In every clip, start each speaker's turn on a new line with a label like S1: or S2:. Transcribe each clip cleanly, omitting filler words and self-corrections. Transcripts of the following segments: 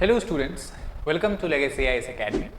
S1: Hello students, welcome to Legacy IAS Academy.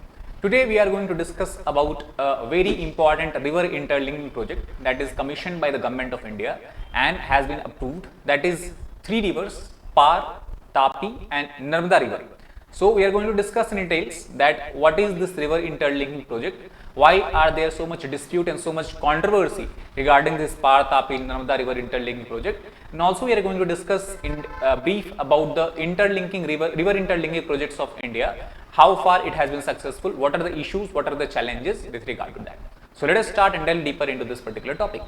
S1: Today we are going to discuss about a very important river interlinking project that is commissioned by the Government of India and has been approved, that is three rivers, Par, Tapi and Narmada river. So we are going to discuss in details that what is this river interlinking project, why are there so much dispute and so much controversy regarding this Par-Tapi-Narmada river interlinking project, and also we are going to discuss in brief about the river interlinking projects of India, how far it has been successful, what are the issues, what are the challenges with regard to that. So let us start and delve deeper into this particular topic.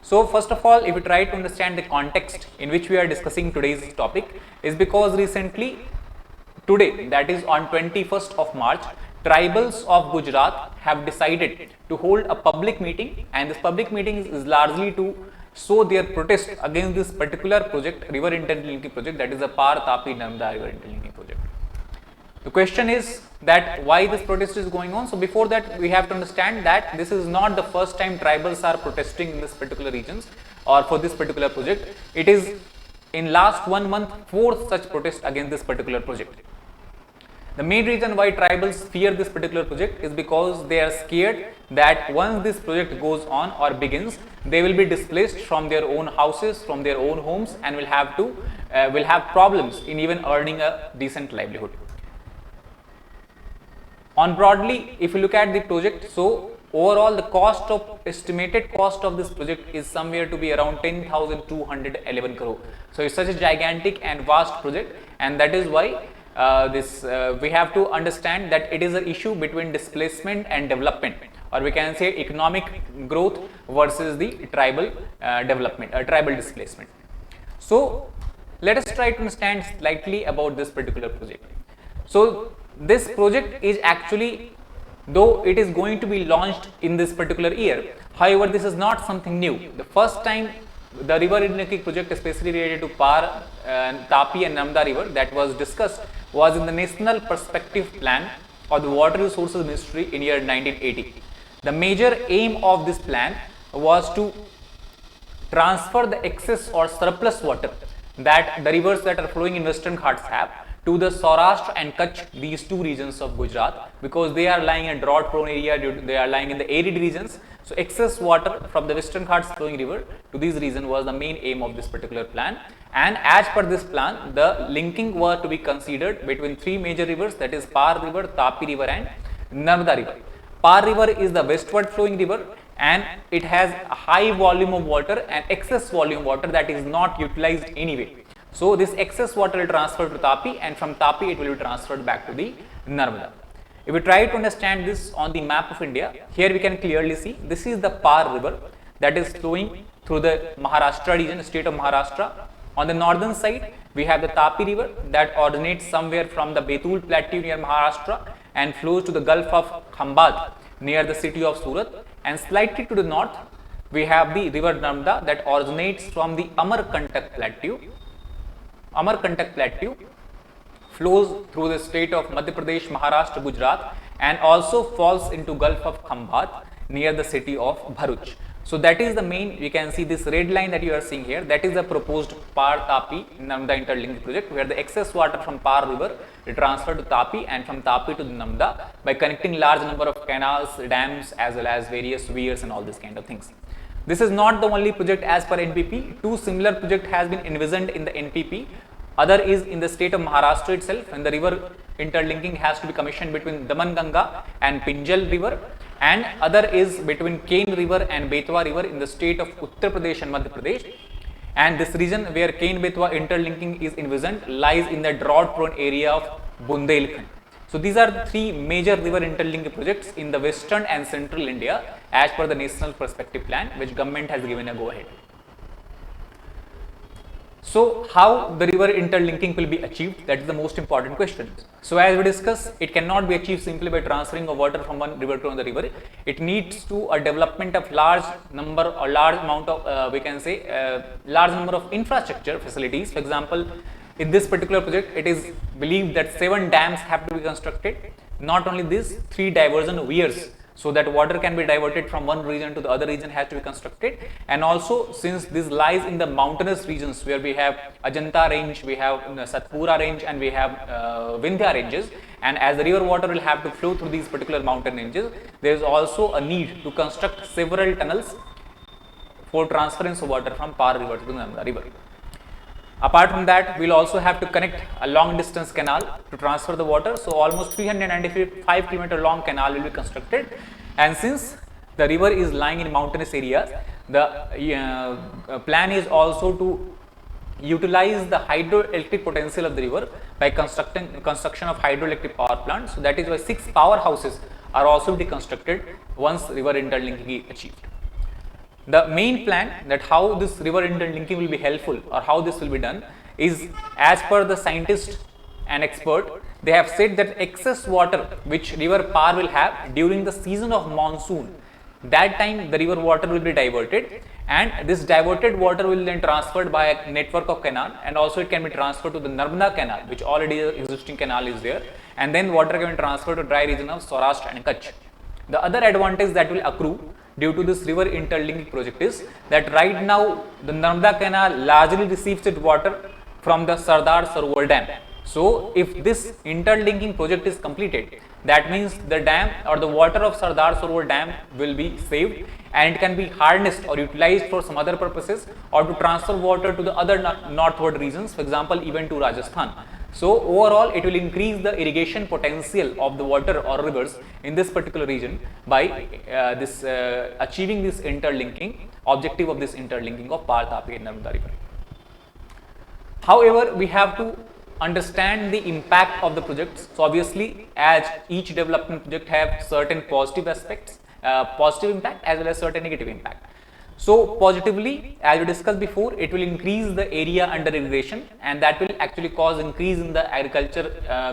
S1: So first of all, if we try to understand the context in which we are discussing today's topic, is because recently today, that is on 21st of March, tribals of Gujarat have decided to hold a public meeting, and this public meeting is largely to show their protest against this particular project, river interlinking project, that is the Par-Tapi-Narmada river interlinking project. The question is that why this protest is going on. So before that, we have to understand that this is not the first time tribals are protesting in this particular regions or for this particular project. It is in last 1 month, 4th such protest against this particular project. The main reason why tribals fear this particular project is because they are scared that once this project goes on or begins, they will be displaced from their own houses, from their own homes, and will have problems in even earning a decent livelihood. On broadly, if you look at the project, so overall the estimated cost of this project is somewhere to be around 10,211 crore. So it's such a gigantic and vast project, and that is why we have to understand that it is an issue between displacement and development, or we can say economic growth versus the tribal development, tribal displacement. So let us try to understand slightly about this particular project. So this project is actually, though it is going to be launched in this particular year, however this is not something new. The first time the river interlinking project, especially related to Par, Tapi and Narmada river, that was discussed was in the National Perspective Plan of the Water Resources Ministry in year 1980. The major aim of this plan was to transfer the excess or surplus water that the rivers that are flowing in Western Ghats have to the Saurashtra and Kutch, these two regions of Gujarat, because they are lying in a drought prone area, they are lying in the arid regions. So excess water from the Western Ghats flowing river to these regions was the main aim of this particular plan. And as per this plan, the linking were to be considered between three major rivers, that is Par river, Tapi river and Narmada river. Par river is the westward flowing river, and it has a high volume of water and excess volume water that is not utilized anyway. So this excess water will transfer to Tapi, and from Tapi it will be transferred back to the Narmada. If we try to understand this on the map of India, here we can clearly see this is the Par river that is flowing through the Maharashtra region, state of Maharashtra. On the northern side, we have the Tapi river that originates somewhere from the Betul plateau near Maharashtra and flows to the Gulf of Khambhat near the city of Surat. And slightly to the north, we have the river Narmada that originates from the Amarkantak plateau. Amarkantak plateau flows through the state of Madhya Pradesh, Maharashtra, Gujarat, and also falls into Gulf of Khambhat near the city of Bharuch. So that is the main, you can see this red line that you are seeing here, that is the proposed Par-Tapi-Narmada interlinking project, where the excess water from Par river is transferred to Tapi and from Tapi to the Narmada by connecting large number of canals, dams, as well as various weirs and all these kind of things. This is not the only project as per NPP. Two similar projects has been envisioned in the NPP. Other is in the state of Maharashtra itself, and the river interlinking has to be commissioned between Daman-Ganga and Pinjal river, and other is between Ken river and Betwa river in the state of Uttar Pradesh and Madhya Pradesh. And this region where Ken-Betwa interlinking is envisioned lies in the drought prone area of Bundelkhand. So these are the three major river interlinking projects in the western and central India as per the National Perspective Plan, which government has given a go ahead. So how the river interlinking will be achieved, that is the most important question. So as we discussed, it cannot be achieved simply by transferring of water from one river to another river. It needs to a development of large number or large amount of large number of infrastructure facilities. For example, in this particular project, it is believed that 7 dams have to be constructed. Not only this, 3 diversion weirs so that water can be diverted from one region to the other region has to be constructed. And also, since this lies in the mountainous regions where we have Ajanta range, we have Satpura range, and we have Vindhya ranges, and as the river water will have to flow through these particular mountain ranges, there is also a need to construct several tunnels for transference of water from Par river to the Narmada river. Apart from that, we will also have to connect a long distance canal to transfer the water. So almost 395 km long canal will be constructed, and since the river is lying in mountainous areas, the plan is also to utilize the hydroelectric potential of the river by construction of hydroelectric power plants. So that is why 6 powerhouses are also to be constructed once river interlinking is achieved. The main plan that how this river interlinking will be helpful or how this will be done is, as per the scientist and expert, they have said that excess water which river Par will have during the season of monsoon, that time the river water will be diverted, and this diverted water will then transferred by a network of canal, and also it can be transferred to the Narmada canal, which already existing canal is there, and then water can be transferred to dry region of Saurashtra and Kutch. The other advantage that will accrue due to this river interlinking project is that right now the Narmada canal largely receives its water from the Sardar Sarovar dam. So if this interlinking project is completed, that means the dam or the water of Sardar Sarovar dam will be saved, and it can be harnessed or utilized for some other purposes, or to transfer water to the other northward regions, for example even to Rajasthan. So overall it will increase the irrigation potential of the water or rivers in this particular region by achieving this interlinking, objective of this interlinking of Par-Tapi and Narmada river. However, we have to understand the impact of the projects. So obviously, as each development project have certain positive aspects, positive impact as well as certain negative impact. So positively, as we discussed before, it will increase the area under irrigation, and that will actually cause increase in the agriculture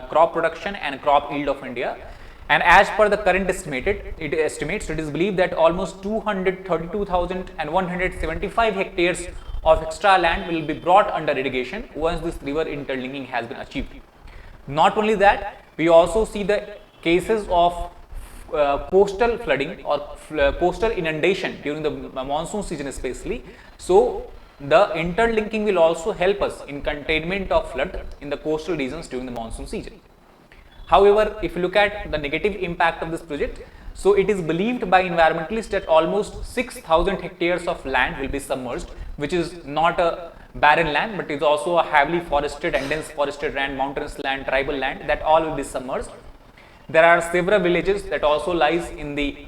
S1: crop production and crop yield of India. And as per the current it is believed that almost 232,175 hectares of extra land will be brought under irrigation once this river interlinking has been achieved. Not only that, we also see the cases of coastal flooding or coastal inundation during the monsoon season especially. So the interlinking will also help us in containment of flood in the coastal regions during the monsoon season. However, if you look at the negative impact of this project, so it is believed by environmentalists that almost 6,000 hectares of land will be submerged, which is not a barren land, but is also a heavily forested and dense forested land, mountainous land, tribal land, that all will be submerged. There are several villages that also lies in the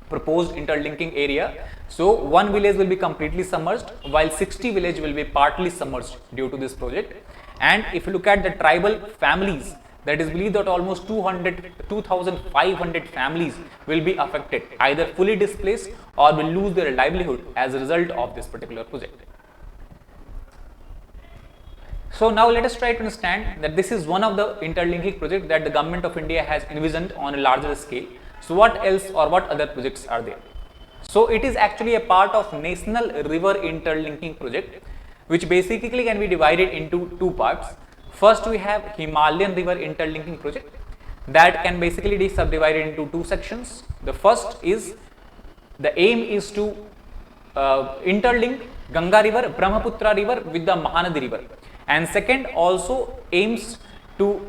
S1: proposed interlinking area. So one village will be completely submerged, while 60 villages will be partly submerged due to this project. And if you look at the tribal families, that is believed that almost 2,500 families will be affected, either fully displaced or will lose their livelihood as a result of this particular project. So now let us try to understand that this is one of the interlinking projects that the government of India has envisioned on a larger scale. So what else or what other projects are there? So it is actually a part of National River Interlinking Project, which basically can be divided into two parts. First, we have Himalayan River Interlinking Project, that can basically be subdivided into two sections. The first is, the aim is to interlink Ganga River, Brahmaputra River with the Mahanadi River, and second also aims to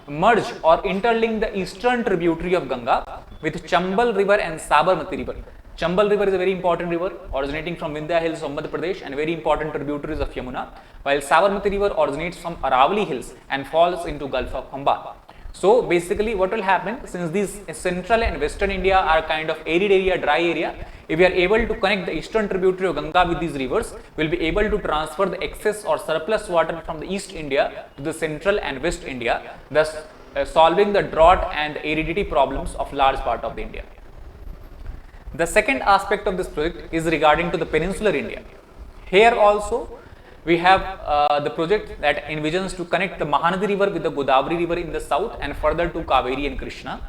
S1: merge or interlink the eastern tributary of Ganga with Chambal River and Sabarmati River. Chambal River is a very important river originating from Vindhya Hills of Madhya Pradesh and very important tributaries of Yamuna, while Sabarmati River originates from Aravalli Hills and falls into Gulf of Khambhat. So basically what will happen, since these central and western India are kind of arid area, dry area, if we are able to connect the eastern tributary of Ganga with these rivers, we will be able to transfer the excess or surplus water from the East India to the central and west India, thus solving the drought and aridity problems of large part of the India. The second aspect of this project is regarding to the peninsular India. Here also we have the project that envisions to connect the Mahanadi River with the Godavari River in the south and further to Kaveri and Krishna.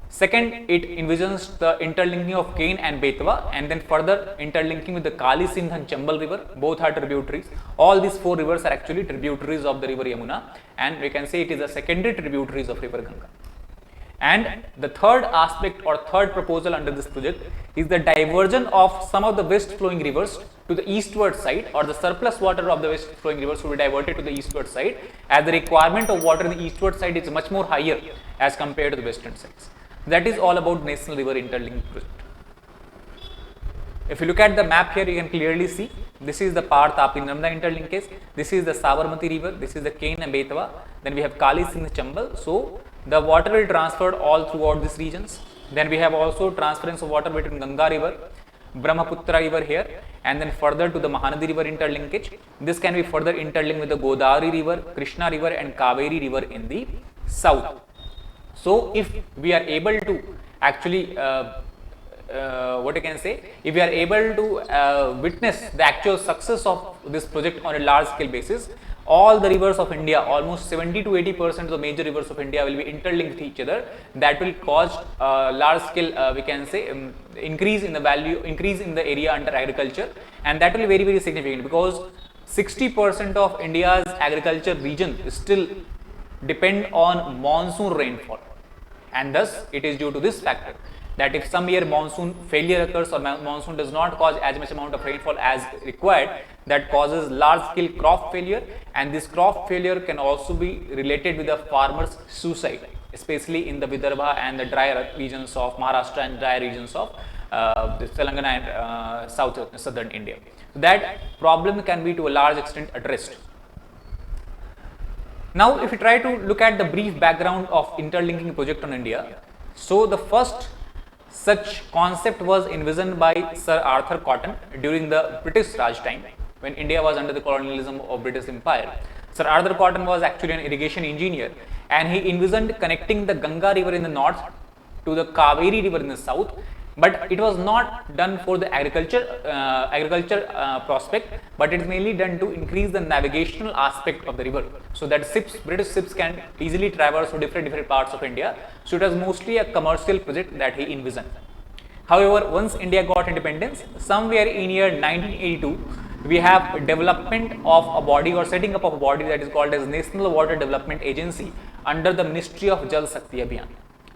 S1: Second, it envisions the interlinking of Ken and Betwa, and then further interlinking with the Kali Sindh and Chambal River. Both are tributaries. All these four rivers are actually tributaries of the river Yamuna, and we can say it is the secondary tributaries of river Ganga. And the third aspect or third proposal under this project is the diversion of some of the west flowing rivers to the eastward side, or the surplus water of the west flowing rivers will be diverted to the eastward side, as the requirement of water in the eastward side is much more higher as compared to the western sides. That is all about National River Interlinking Project. If you look at the map here, you can clearly see this is the Par-Tapi-Narmada interlinkage, this is the Sabarmati river, this is the Ken and Betwa, then we have Kali Sindh Chambal. So the water will transfer all throughout these regions. Then we have also transference of water between Ganga river, Brahmaputra river here, and then further to the Mahanadi river interlinkage. This can be further interlinked with the Godavari river, Krishna river and Kaveri river in the south. So if we are able to actually what I can say, if we are able to witness the actual success of this project on a large scale basis, all the rivers of India, almost 70 to 80% of the major rivers of India will be interlinked with each other. That will cause large scale we can say increase in the value, increase in the area under agriculture, and that will be very significant, because 60% of India's agriculture region still depend on monsoon rainfall, and thus it is due to this factor that if some year monsoon failure occurs or monsoon does not cause as much amount of rainfall as required, that causes large scale crop failure, and this crop failure can also be related with the farmers' suicide, especially in the Vidarbha and the dry regions of Maharashtra and dry regions of the Telangana and southern India. So that problem can be to a large extent addressed. Now if you try to look at the brief background of interlinking project on India, so the first such concept was envisioned by Sir Arthur Cotton during the British Raj time, when India was under the colonialism of British Empire. Sir Arthur Cotton was actually an irrigation engineer, and he envisioned connecting the Ganga river in the north to the Kaveri river in the south, but it was not done for the agriculture prospect, but it is mainly done to increase the navigational aspect of the river, so that British ships can easily traverse to different parts of India. So it was mostly a commercial project that he envisioned. However, once India got independence, somewhere in year 1982, we have development of a body or setting up of a body that is called as National Water Development Agency under the Ministry of Jal Shakti Abhiyan.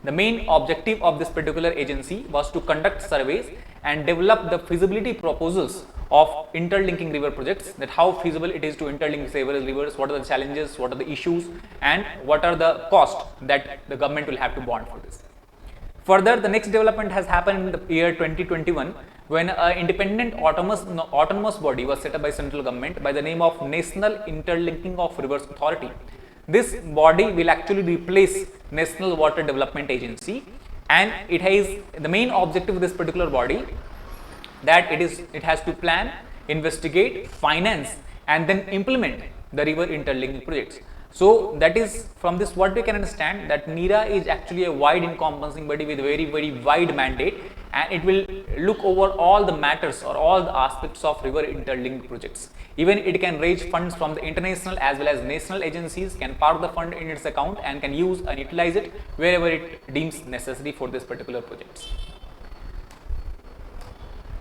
S1: The main objective of this particular agency was to conduct surveys and develop the feasibility proposals of interlinking river projects, that how feasible it is to interlink several rivers, what are the challenges, what are the issues, and what are the costs that the government will have to bond for this. Further, the next development has happened in the year 2021, when an independent autonomous body was set up by central government by the name of National Interlinking of Rivers Authority. This body will actually replace National Water Development Agency, and it has the main objective of this particular body that it has to plan, investigate, finance, and then implement the river interlinking projects. So that is from this what we can understand, that NIRA is actually a wide encompassing body with a very wide mandate, and it will look over all the matters or all the aspects of river interlinking projects. Even it can raise funds from the international as well as national agencies, can park the fund in its account and can use and utilize it wherever it deems necessary for this particular projects.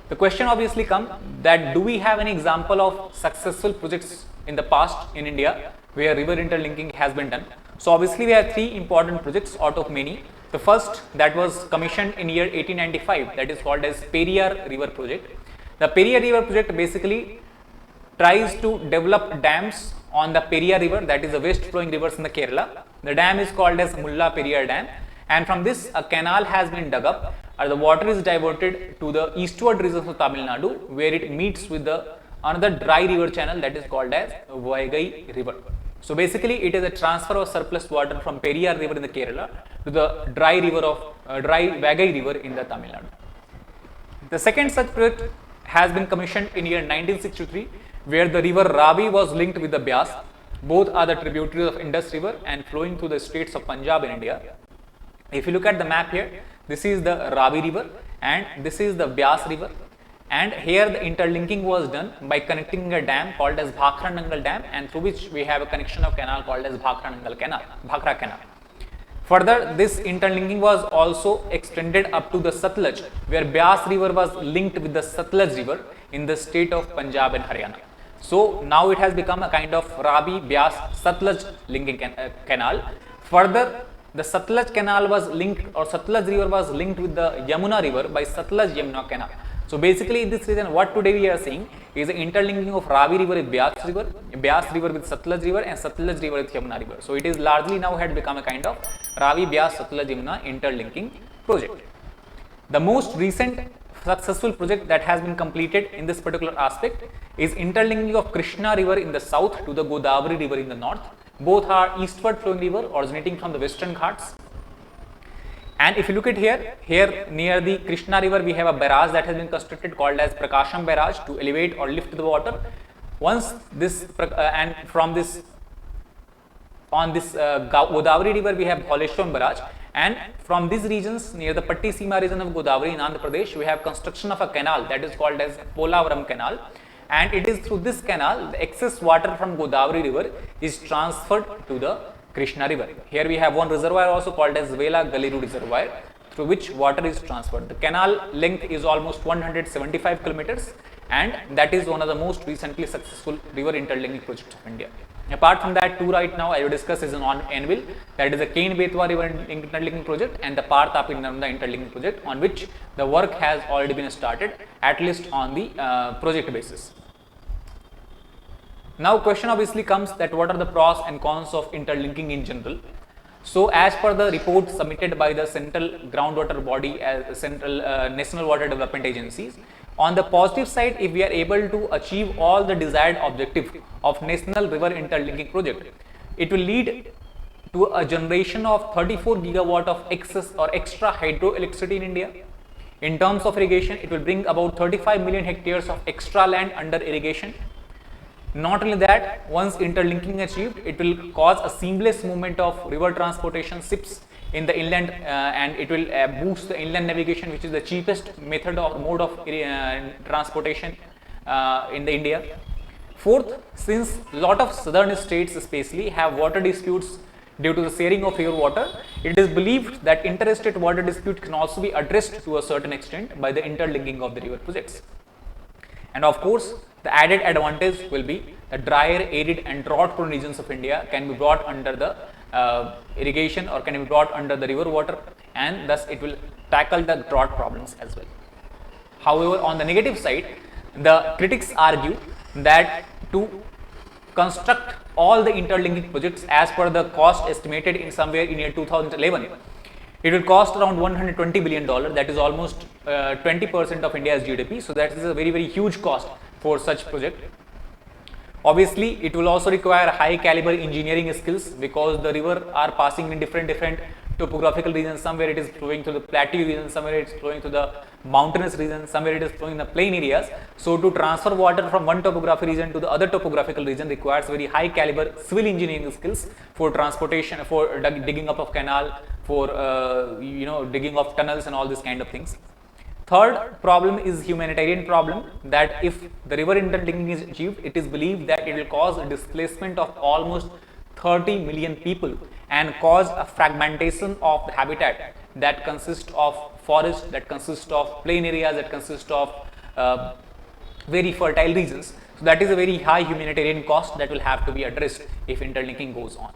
S1: The question obviously comes that do we have any example of successful projects in the past in India where river interlinking has been done? So obviously we have three important projects out of many. The first that was commissioned in year 1895, that is called as Periyar River Project. The Periyar River Project basically tries to develop dams on the Periyar River, that is the west flowing rivers in the Kerala. The dam is called as Mulla Periyar Dam, and from this a canal has been dug up, and the water is diverted to the eastward regions of Tamil Nadu, where it meets with the another dry river channel that is called as Vaigai River. So basically it is a transfer of surplus water from Periyar River in the Kerala to the dry Vaigai River in the Tamil Nadu. The second such project has been commissioned in year 1963, where the river Ravi was linked with the Byas. Both are the tributaries of Indus River and flowing through the states of Punjab in India. If you look at the map here, this is the Ravi River and this is the Byas River, and here the interlinking was done by connecting a dam called as Bhakra Nangal Dam, and through which we have a connection of canal called as Bhakra Canal. Further, this interlinking was also extended up to the Satluj, where Byas River was linked with the Satluj River in the state of Punjab and Haryana. So now it has become a kind of Ravi, Byas, Satluj linking canal. Further, the Satluj canal was linked, or Satluj river was linked with the Yamuna river by Satluj Yamuna canal. So basically in this region, what today we are seeing is the interlinking of Ravi river with Byas river with Satluj river, and Satluj river with Yamuna river. So it is largely now had become a kind of Ravi, Byas, Satluj, Yamuna interlinking project. The most recent successful project that has been completed in this particular aspect is interlinking of Krishna river in the south to the Godavari river in the north. Both are eastward flowing river originating from the western Ghats. And if you look at here near the Krishna river, we have a barrage that has been constructed called as Prakasham barrage to elevate or lift the water. Once this and from this on this Godavari river, we have Dholeshwan barrage, and from these regions near the Pattisima region of Godavari in Andhra Pradesh, we have construction of a canal that is called as Polavaram canal, and it is through this canal the excess water from Godavari river is transferred to the Krishna river. Here we have one reservoir also called as Vela Galiru reservoir, through which water is transferred. The canal length is almost 175 kilometers, and that is one of the most recently successful river interlinking projects of India. Apart from that, two right now I will discuss is on anvil, that is the Ken-Betwa river interlinking project and the Par-Tapi-Narmada interlinking project, on which the work has already been started, at least on the project basis. Now question obviously comes that what are the pros and cons of interlinking in general. So as per the report submitted by the central groundwater body as central national water development agencies, on the positive side, if we are able to achieve all the desired objective of national river interlinking project, it will lead to a generation of 34 gigawatt of excess or extra hydroelectricity in India. In terms of irrigation, it will bring about 35 million hectares of extra land under irrigation. Not only that, once interlinking achieved, it will cause a seamless movement of river transportation ships in the inland, and it will boost the inland navigation, which is the cheapest method or mode of transportation in the India. Fourth, since lot of southern states especially have water disputes due to the sharing of river water, it is believed that interstate water dispute can also be addressed to a certain extent by the interlinking of the river projects. And of course, the added advantage will be the drier, arid and drought prone regions of India can be brought under the irrigation or can be brought under the river water, and thus it will tackle the drought problems as well. However, on the negative side, the critics argue that to construct all the interlinking projects as per the cost estimated in somewhere in year 2011, it will cost around $120 billion, that is almost 20% of India's GDP. So that is a very, very huge cost for such project. Obviously, it will also require high caliber engineering skills because the river are passing in different topographical regions. Somewhere it is flowing to the plateau region, somewhere it is flowing to the mountainous region, somewhere it is flowing in the plain areas. So to transfer water from one topography region to the other topographical region requires very high caliber civil engineering skills for transportation, for digging up of canal, for digging of tunnels and all these kind of things. Third problem is humanitarian problem, that if the river interlinking is achieved, it is believed that it will cause a displacement of almost 30 million people and cause a fragmentation of the habitat that consists of forest, that consists of plain areas, that consists of very fertile regions. So that is a very high humanitarian cost that will have to be addressed if interlinking goes on.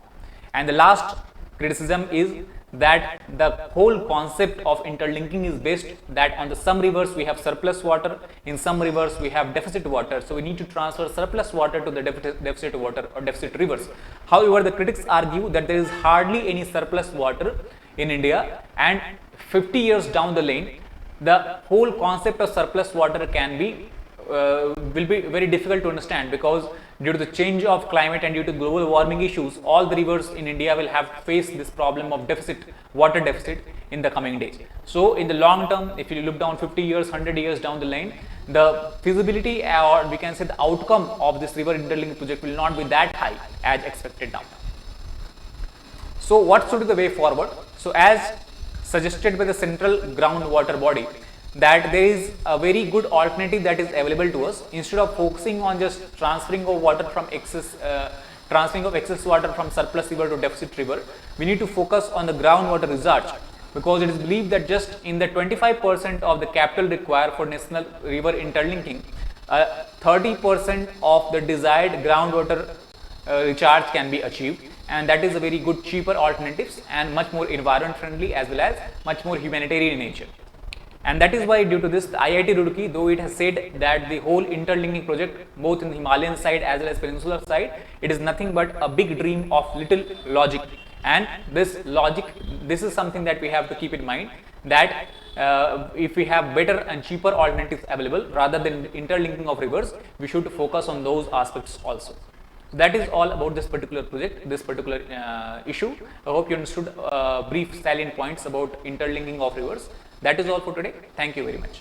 S1: And the last criticism is that the whole concept of interlinking is based that on the some rivers we have surplus water, in some rivers we have deficit water, so we need to transfer surplus water to the deficit water or deficit rivers. However, the critics argue that there is hardly any surplus water in India, and 50 years down the lane, the whole concept of surplus water can be will be very difficult to understand, because due to the change of climate and due to global warming issues, all the rivers in India will have to face this problem of water deficit in the coming days. So in the long term, if you look down 50 years, 100 years down the line, the feasibility or we can say the outcome of this river interlinking project will not be that high as expected now. So what should be the way forward? So as suggested by the central groundwater body, that there is a very good alternative that is available to us. Instead of focusing on just transferring of water from excess water from surplus river to deficit river, we need to focus on the groundwater research, because it is believed that just in the 25% of the capital required for national river interlinking, 30% of the desired groundwater recharge can be achieved, and that is a very good cheaper alternatives and much more environment friendly as well as much more humanitarian in nature. And that is why due to this, the IIT Roorkee, though it has said that the whole interlinking project both in the Himalayan side as well as peninsular side, it is nothing but a big dream of little logic. And this logic, this is something that we have to keep in mind, that if we have better and cheaper alternatives available rather than interlinking of rivers, we should focus on those aspects also. So that is all about this particular project, this particular issue. I hope you understood brief salient points about interlinking of rivers. That is all for today. Thank you very much.